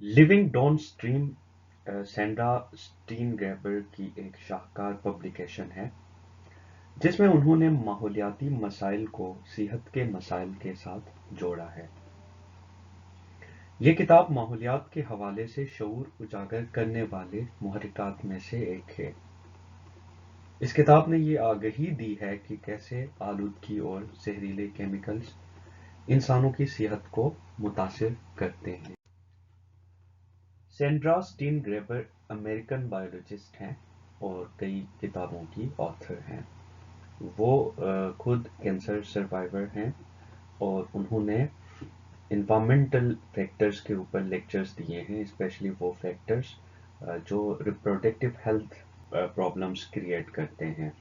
Living don stream Sandra स्टीनग्रेबर की एक शाहकार publication है जिसमें उन्होंने माहौलियाती मसाइल को सेहत के मसाइल के साथ जोड़ा है। ये किताब माहौलियात के हवाले से शऊर उजागर करने वाले मुहर्रिकात में से एक है। इस किताब ने ये आगाही दी है कि कैसे आलूदगी और जहरीले केमिकल्स इंसानों की सेहत को मुतासिर करते हैं। सैंड्रा स्टीनग्रेबर अमेरिकन बायोलॉजिस्ट हैं और कई किताबों की ऑथर हैं। वो खुद कैंसर सर्वाइवर हैं और उन्होंने इन्वायरमेंटल फैक्टर्स के ऊपर लेक्चर्स दिए हैं, स्पेशली वो फैक्टर्स जो रिप्रोडक्टिव हेल्थ प्रॉब्लम्स क्रिएट करते हैं।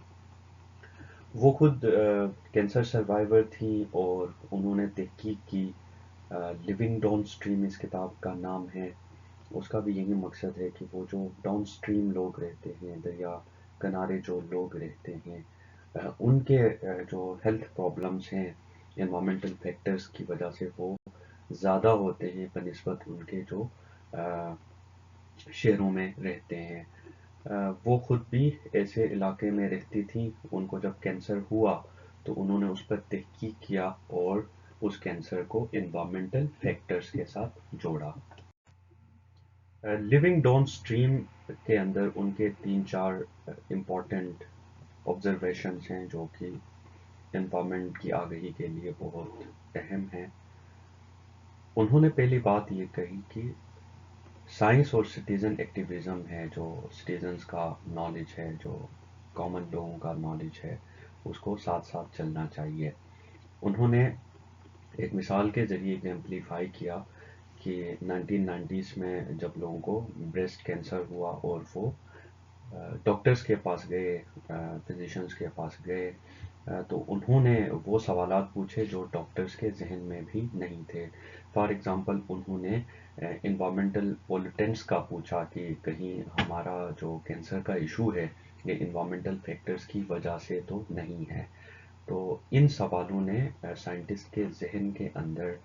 वो खुद कैंसर सर्वाइवर थी और उन्होंने तहकीक की। लिविंग डाउन स्ट्रीम इस किताब का नाम है। उसका भी यही मकसद है कि वो जो डाउन स्ट्रीम लोग रहते हैं, दरिया किनारे जो लोग रहते हैं, उनके जो हेल्थ प्रॉब्लम्स हैं एनवायरमेंटल फैक्टर्स की वजह से वो ज़्यादा होते हैं बनिस्बत उनके जो शहरों में रहते हैं। वो खुद भी ऐसे इलाके में रहती थी। उनको जब कैंसर हुआ तो उन्होंने उस पर तहकीक किया और उस कैंसर को एनवायरमेंटल फैक्टर्स के साथ जोड़ा। लिविंग डाउन स्ट्रीम के अंदर उनके 3-4 इम्पॉर्टेंट ऑब्जर्वेशंस हैं जो कि एनवायरमेंट की आगाही के लिए बहुत अहम हैं। उन्होंने पहली बात ये कही कि साइंस और सिटीज़न एक्टिविज़म है, जो सिटीजन्स का नॉलेज है, जो कॉमन लोगों का नॉलेज है, उसको साथ साथ चलना चाहिए। उन्होंने एक मिसाल के ज़रिए एग्जाम्पलीफाई किया कि 1990s में जब लोगों को ब्रेस्ट कैंसर हुआ और वो डॉक्टर्स के पास गए, फिजिशियंस के पास गए, तो उन्होंने वो सवालात पूछे जो डॉक्टर्स के जहन में भी नहीं थे। फॉर एग्ज़ाम्पल उन्होंने इन्वामेंटल पोल्यूटेंट्स का पूछा कि कहीं हमारा जो कैंसर का इशू है ये इन्वामेंटल फैक्टर्स की वजह से तो नहीं है। तो इन सवालों ने साइंटिस्ट के जहन के अंदर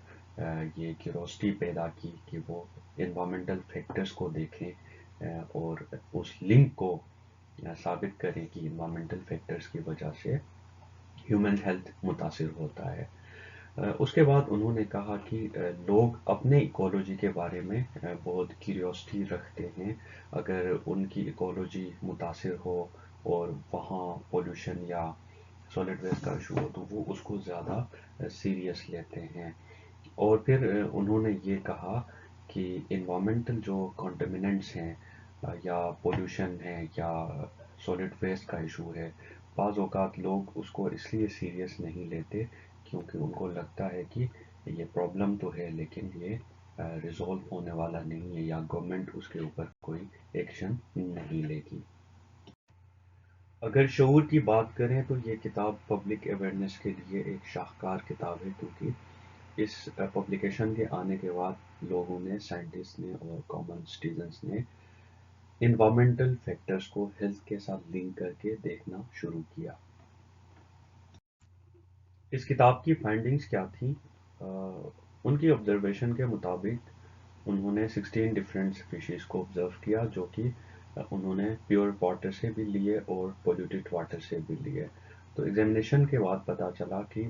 ये क्यूरोसिटी पैदा की कि वो इन्वामेंटल फैक्टर्स को देखें और उस लिंक को साबित करें कि इन्वामेंटल फैक्टर्स की वजह से ह्यूमन हेल्थ मुतासिर होता है। उसके बाद उन्होंने कहा कि लोग अपने इकोलॉजी के बारे में बहुत क्यूरियोसिटी रखते हैं। अगर उनकी इकोलॉजी मुतासिर हो और वहाँ पोल्यूशन या सॉलिड वेस्ट का इशू हो तो वो उसको ज़्यादा सीरियस लेते हैं। और फिर उन्होंने ये कहा कि इन्वामेंटल जो कॉन्टेमिनेंट्स हैं या पोल्यूशन है या सॉलिड वेस्ट का इशू है, बाज़ औक़ात लोग उसको इसलिए सीरियस नहीं लेते क्योंकि उनको लगता है कि ये प्रॉब्लम तो है लेकिन ये रिजॉल्व होने वाला नहीं है या गवर्नमेंट उसके ऊपर कोई एक्शन नहीं लेगी। अगर शऊर की बात करें तो ये किताब पब्लिक अवेयरनेस के लिए एक शाहकार किताब है क्योंकि इस पब्लिकेशन के आने के बाद लोगों ने, साइंटिस्ट ने और कॉमन सिटीजन्स ने इन्वायरमेंटल फैक्टर्स को हेल्थ के साथ लिंक करके देखना शुरू किया। इस किताब की फाइंडिंग्स क्या थी? उनकी ऑब्जर्वेशन के मुताबिक उन्होंने 16 डिफरेंट स्पीशीज को ऑब्जर्व किया जो कि उन्होंने प्योर वाटर से भी लिए और पोल्यूटेड वाटर से भी लिए। तो एग्जामिनेशन के बाद पता चला कि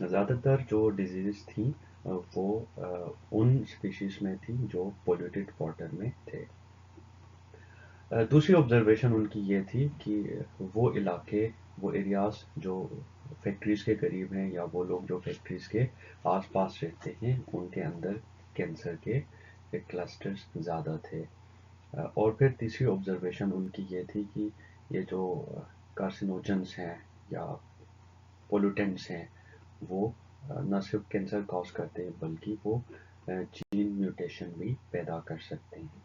ज़्यादातर जो डिजीज़ थी वो उन स्पीशीज में थी जो पोल्यूटेड वाटर में थे। दूसरी ऑब्जर्वेशन उनकी ये थी कि वो इलाके, वो एरियाज़ जो फैक्ट्रीज़ के करीब हैं या वो लोग जो फैक्ट्रीज़ के आसपास रहते हैं उनके अंदर कैंसर के क्लस्टर्स ज़्यादा थे। और फिर तीसरी ऑब्जर्वेशन उनकी ये थी कि ये जो कार्सिनोजेंस हैं या पोल्यूटेंट्स हैं वो न सिर्फ कैंसर कॉज करते हैं बल्कि वो जीन म्यूटेशन भी पैदा कर सकते हैं।